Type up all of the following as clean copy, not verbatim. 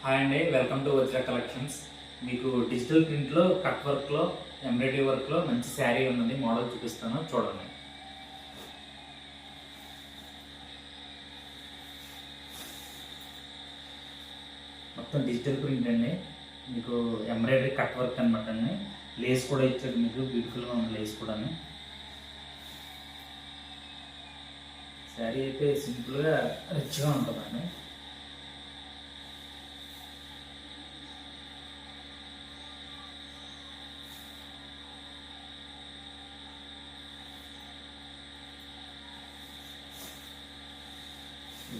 Hi అండి, welcome to Vajra collections. మీకు digital ప్రింట్లో కట్ వర్క్లో ఎంబ్రాయిడరీ వర్క్లో మంచి శారీ ఉన్నది, మోడల్ చూపిస్తాను చూడండి. మొత్తం డిజిటల్ ప్రింట్ అండి. మీకు ఎంబ్రాయిడరీ కట్ వర్క్ అనమాట అండి. లేస్ కూడా ఇచ్చాడు, మీకు బ్యూటిఫుల్గా ఉంది లేస్ కూడా. శారీ అయితే సింపుల్గా రిచ్గా ఉంటుందండి.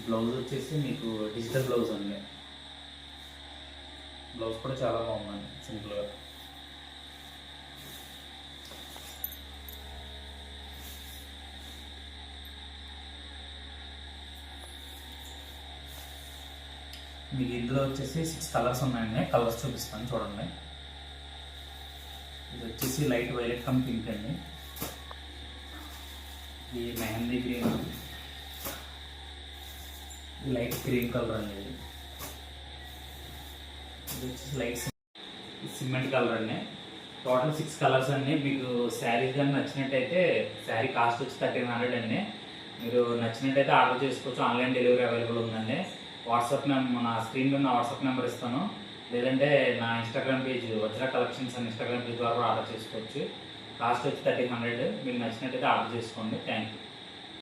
బ్లౌజ్ వచ్చేసి మీకు డిజిటల్ బ్లౌజ్ అండి. బ్లౌజ్ కూడా చాలా బాగుందండి, సింపుల్గా. మీకు ఇందులో వచ్చేసి 6 కలర్స్ ఉన్నాయండి. కలర్స్ చూపిస్తాను చూడండి. ఇది వచ్చేసి లైట్ వైలెట్ కమ్ పింక్ అండి. ఇది mehndi green, light green colour అండి. ఇది వచ్చేసి లైట్ సిమెంట్ కలర్ అండి. టోటల్ 6 కలర్స్ అండి. మీకు శారీ కానీ నచ్చినట్టయితే శారీ కాస్ట్ వచ్చి 1300 అండి. మీరు నచ్చినట్టయితే ఆర్డర్ చేసుకోవచ్చు. ఆన్లైన్ డెలివరీ అవైలబుల్ ఉందండి. వాట్సాప్ మన స్క్రీన్లో నా వాట్సాప్ నెంబర్ ఇస్తాను. లేదంటే నా ఇన్స్టాగ్రామ్ పేజ్ వజ్ర కలెక్షన్స్ అని ఇన్స్టాగ్రామ్ పేజ్ ద్వారా ఆర్డర్ చేసుకోవచ్చు. కాస్ట్ వచ్చి 1300. మీకు నచ్చినట్టయితే ఆర్డర్ చేసుకోండి. Thank you.